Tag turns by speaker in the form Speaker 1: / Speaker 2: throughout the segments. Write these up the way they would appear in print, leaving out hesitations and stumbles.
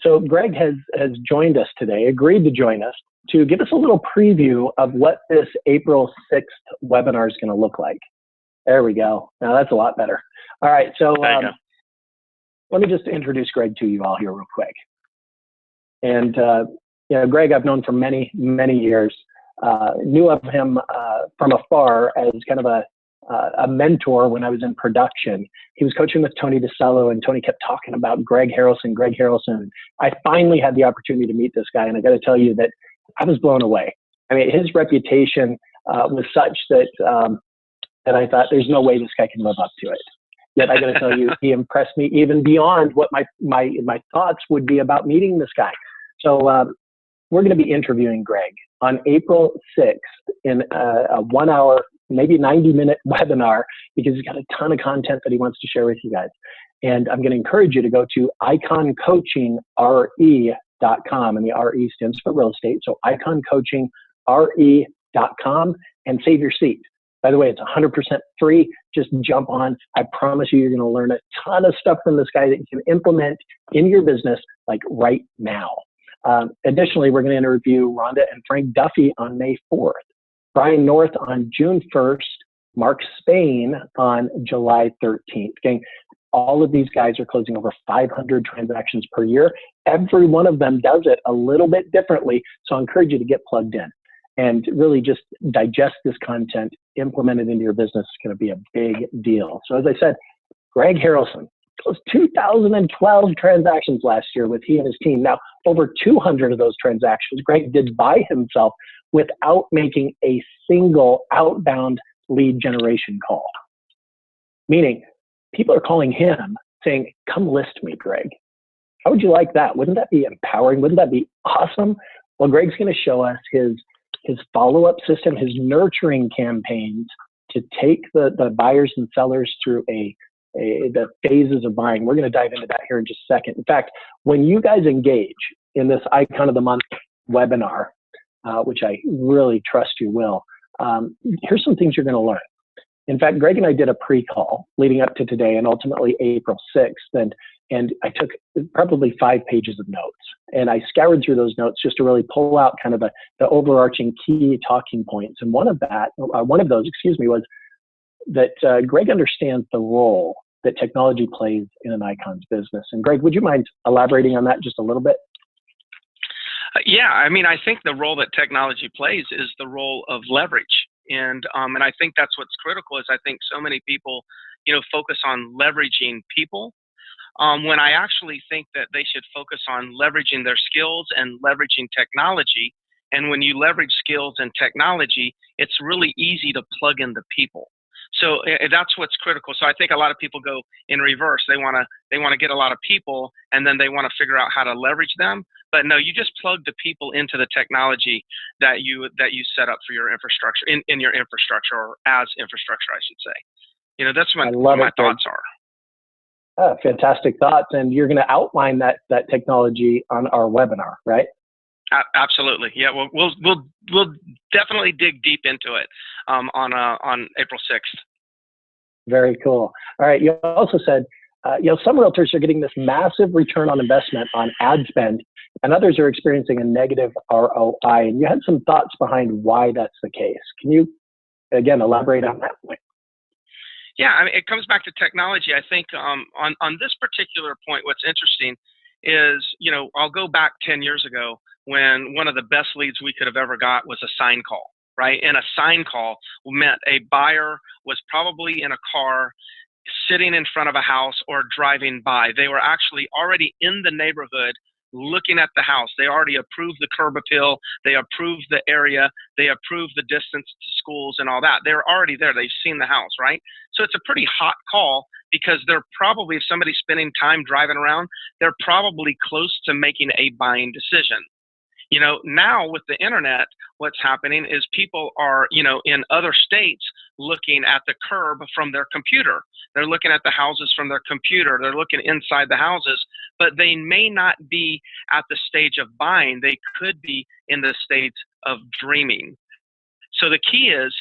Speaker 1: So Greg has joined us today, agreed to join us to give us a little preview of what this April 6th webinar is going to look like. There we go. Now that's a lot better. All right. So let me just introduce Greg to you all here real quick. And, Greg, I've known for many, many years, knew of him from afar as kind of a mentor when I was in production. He was coaching with Tony DeCello, and Tony kept talking about Greg Harrelson. I finally had the opportunity to meet this guy, and I got to tell you that I was blown away. I mean, his reputation was such that I thought there's no way this guy can live up to it. Yet I got to tell you, he impressed me even beyond what my thoughts would be about meeting this guy. So we're going to be interviewing Greg on April 6th in a 1 hour, maybe 90-minute webinar, because he's got a ton of content that he wants to share with you guys. And I'm going to encourage you to go to iconcoachinre.com, and the RE stands for real estate. So iconcoachinre.com, and save your seat. By the way, it's 100% free. Just jump on. I promise you, you're going to learn a ton of stuff from this guy that you can implement in your business like right now. Additionally, we're going to interview Rhonda and Frank Duffy on May 4th, Brian North on June 1st, Mark Spain on July 13th. Gang, all of these guys are closing over 500 transactions per year. Every one of them does it a little bit differently. So I encourage you to get plugged in and really just digest this content, implement it into your business. It's going to be a big deal. So as I said, Greg Harrelson closed 2012 transactions last year with he and his team. Now, over 200 of those transactions, Greg did by himself without making a single outbound lead generation call. Meaning, people are calling him saying, come list me, Greg. How would you like that? Wouldn't that be empowering? Wouldn't that be awesome? Well, Greg's going to show us his follow-up system, his nurturing campaigns to take the buyers and sellers through the phases of buying. We're going to dive into that here in just a second. In fact, when you guys engage in this Icon of the Month webinar, which I really trust you will, here's some things you're going to learn. In fact, Greg and I did a pre-call leading up to today and ultimately April 6th. And I took probably 5 pages of notes, and I scoured through those notes just to really pull out kind of the overarching key talking points. And one of those was that Greg understands the role that technology plays in an icon's business. And Greg, would you mind elaborating on that just a little bit?
Speaker 2: Yeah, I mean, I think the role that technology plays is the role of leverage. And I think that's what's critical is I think so many people, focus on leveraging people when I actually think that they should focus on leveraging their skills and leveraging technology. And when you leverage skills and technology, it's really easy to plug in the people. So that's what's critical. So I think a lot of people go in reverse. They want to get a lot of people, and then they want to figure out how to leverage them. But no, you just plug the people into the technology that you set up for your infrastructure in your infrastructure, or as infrastructure, I should say. That's what my thoughts are.
Speaker 1: Fantastic thoughts, and you're going to outline that technology on our webinar, right?
Speaker 2: Absolutely, yeah. We'll definitely dig deep into it on April 6th.
Speaker 1: Very cool. All right. You also said, some realtors are getting this massive return on investment on ad spend, and others are experiencing a negative ROI. And you had some thoughts behind why that's the case. Can you, again, elaborate on that point?
Speaker 2: Yeah, I mean, it comes back to technology. I think on this particular point, what's interesting is, I'll go back 10 years ago when one of the best leads we could have ever got was a sign call, right? And a sign call meant a buyer was probably in a car sitting in front of a house or driving by. They were actually already in the neighborhood looking at the house. They already approved the curb appeal. They approved the area. They approved the distance to schools and all that. They're already there. They've seen the house, right? So it's a pretty hot call because they're probably, if somebody's spending time driving around, they're probably close to making a buying decision. Now with the internet, what's happening is people are, in other states looking at the curb from their computer. They're looking at the houses from their computer. They're looking inside the houses, but they may not be at the stage of buying. They could be in the stage of dreaming. So the key is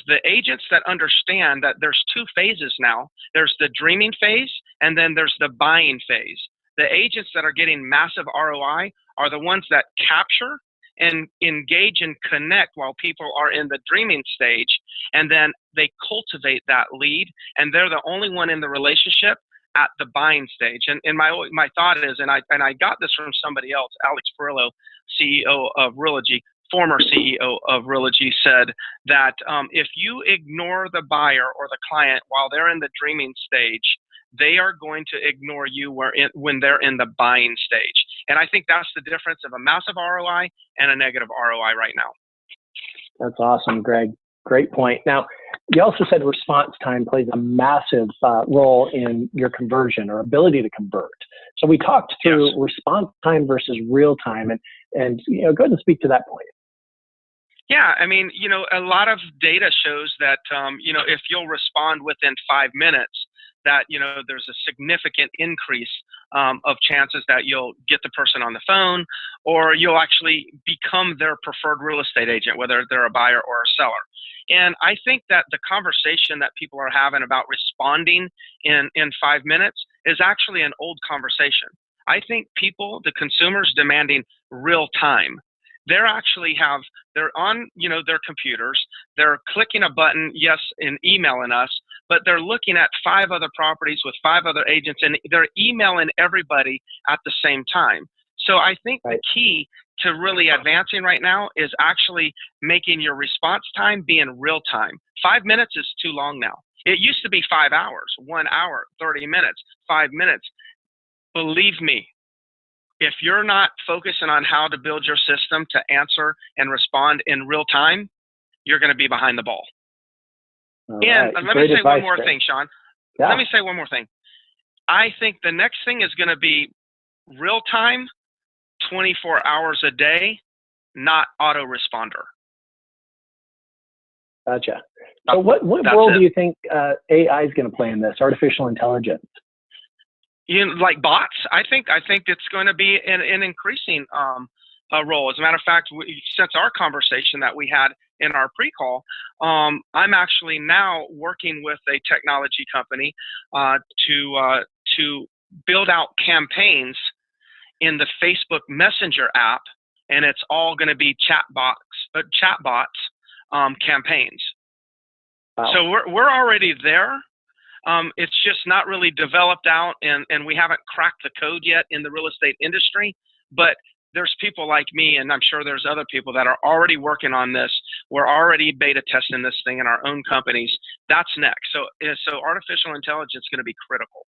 Speaker 2: the agents that understand that there's 2 phases now. There's the dreaming phase, and then there's the buying phase. The agents that are getting massive ROI are the ones that capture and engage and connect while people are in the dreaming stage, and then they cultivate that lead, and they're the only one in the relationship at the buying stage. And my thought is, and I got this from somebody else, Alex Perillo, CEO of Realogy, former CEO of Realogy, said that if you ignore the buyer or the client while they're in the dreaming stage, they are going to ignore you when they're in the buying stage. And I think that's the difference of a massive ROI and a negative ROI right now.
Speaker 1: That's awesome, Greg. Great point. Now, you also said response time plays a massive role in your conversion or ability to convert. So we talked to response time versus real time, and go ahead and speak to that point.
Speaker 2: Yeah, I mean, a lot of data shows that, if you'll respond within 5 minutes, that, there's a significant increase of chances that you'll get the person on the phone, or you'll actually become their preferred real estate agent, whether they're a buyer or a seller. And I think that the conversation that people are having about responding in 5 minutes is actually an old conversation. I think people, the consumers, demanding real time. They're on, their computers, they're clicking a button, yes, and emailing us, but they're looking at 5 other properties with 5 other agents, and they're emailing everybody at the same time. So I think the key to really advancing right now is actually making your response time be in real time. 5 minutes is too long now. It used to be 5 hours, 1 hour, 30 minutes, 5 minutes. Believe me, if you're not focusing on how to build your system to answer and respond in real time, you're going to be behind the ball. And let me say one more thing, Sean. Yeah. Let me say one more thing. I think the next thing is going to be real time, 24 hours a day, not autoresponder.
Speaker 1: Gotcha. So what role do you think AI is going to play in this, artificial intelligence?
Speaker 2: Like bots, I think it's going to be an increasing role. As a matter of fact, since our conversation that we had in our pre-call, I'm actually now working with a technology company to build out campaigns in the Facebook Messenger app, and it's all going to be chatbots campaigns. Wow. So we're already there. It's just not really developed out, and we haven't cracked the code yet in the real estate industry, but there's people like me, and I'm sure there's other people that are already working on this. We're already beta testing this thing in our own companies. That's next. So artificial intelligence is going to be critical.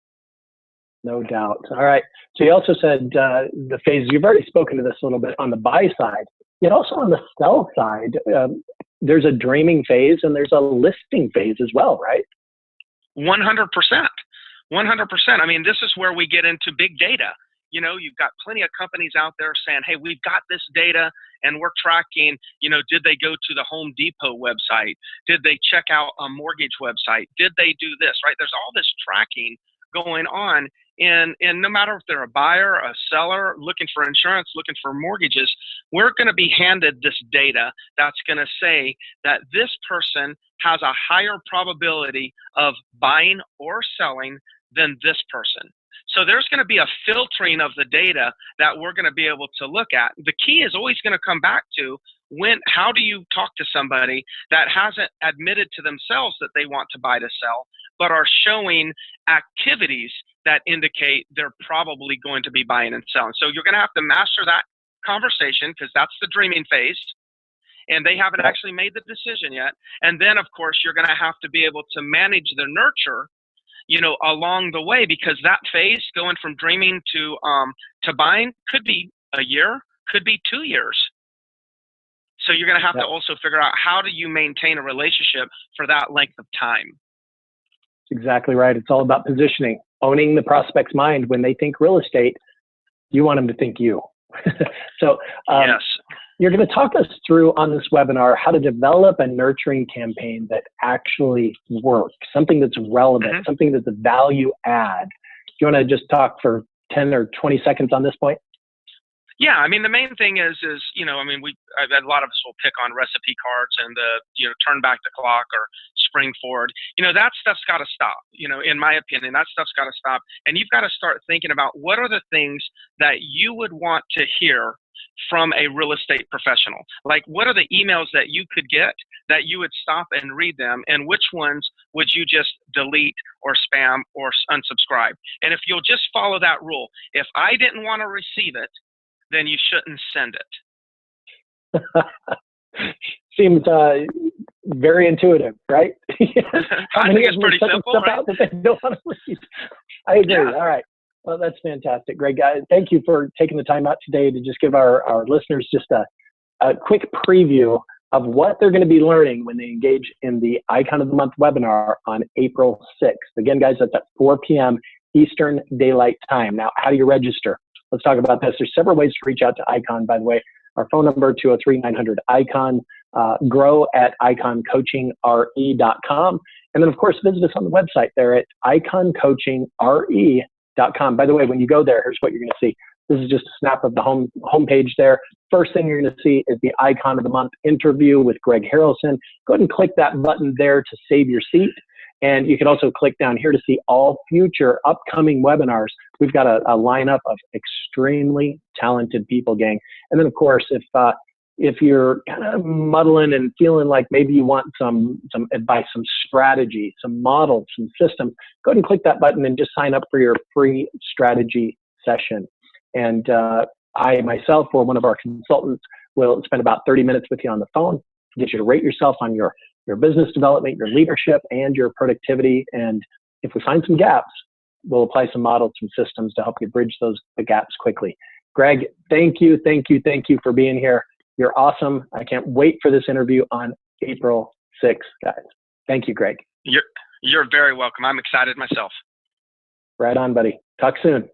Speaker 1: No doubt. All right. So you also said the phases, you've already spoken to this a little bit on the buy side, yet also on the sell side, there's a dreaming phase and there's a listing phase as well, right?
Speaker 2: 100%. 100%. I mean, this is where we get into big data. You've got plenty of companies out there saying, hey, we've got this data and we're tracking, did they go to the Home Depot website? Did they check out a mortgage website? Did they do this, right? There's all this tracking going on. And no matter if they're a buyer, a seller, looking for insurance, looking for mortgages, we're going to be handed this data that's going to say that this person has a higher probability of buying or selling than this person. So there's going to be a filtering of the data that we're going to be able to look at. The key is always going to come back to how do you talk to somebody that hasn't admitted to themselves that they want to buy to sell, but are showing activities that indicate they're probably going to be buying and selling. So you're going to have to master that conversation, because that's the dreaming phase, and they haven't actually made the decision yet. And then, of course, you're going to have to be able to manage the nurture, along the way, because that phase going from dreaming to buying could be a year, could be 2 years. So you're going to have to also figure out, how do you maintain a relationship for that length of time?
Speaker 1: Exactly right. It's all about positioning, owning the prospect's mind. When they think real estate, you want them to think you. So
Speaker 2: yes.
Speaker 1: You're going to talk us through on this webinar how to develop a nurturing campaign that actually works, something that's relevant, something that's a value add. Do you want to just talk for 10 or 20 seconds on this point?
Speaker 2: Yeah, I mean, the main thing is, I mean, a lot of us will pick on recipe cards and turn back the clock or spring forward. That stuff's got to stop. In my opinion, that stuff's got to stop. And you've got to start thinking about what are the things that you would want to hear from a real estate professional. Like, what are the emails that you could get that you would stop and read them, and which ones would you just delete or spam or unsubscribe? And if you'll just follow that rule, if I didn't want to receive it, then you shouldn't send it.
Speaker 1: Seems very intuitive, right?
Speaker 2: I think it's pretty simple, right?
Speaker 1: Out that they don't want to read. I agree.
Speaker 2: Yeah.
Speaker 1: All right. Well, that's fantastic. Greg, guys, thank you for taking the time out today to just give our listeners just a quick preview of what they're going to be learning when they engage in the Icon of the Month webinar on April 6th. Again, guys, that's at 4 p.m. Eastern Daylight Time. Now, how do you register? Let's talk about this. There's several ways to reach out to Icon, by the way. Our phone number, 203-900-ICON. Grow at iconcoachingne.com. And then, of course, visit us on the website there at iconcoachingne.com. By the way, when you go there, here's what you're going to see. This is just a snap of the homepage there. First thing you're going to see is the Icon of the Month interview with Greg Harrelson. Go ahead and click that button there to save your seat. And you can also click down here to see all future upcoming webinars. We've got a lineup of extremely talented people, gang. And then, of course, if you're kind of muddling and feeling like maybe you want some advice, some strategy, some models, some systems, go ahead and click that button and just sign up for your free strategy session. And I myself, or one of our consultants, will spend about 30 minutes with you on the phone, get you to rate yourself on your business development, your leadership, and your productivity. And if we find some gaps, we'll apply some models, some systems to help you bridge the gaps quickly. Greg, thank you for being here. You're awesome. I can't wait for this interview on April 6th, guys. Thank you, Greg.
Speaker 2: You're very welcome. I'm excited myself.
Speaker 1: Right on, buddy. Talk soon.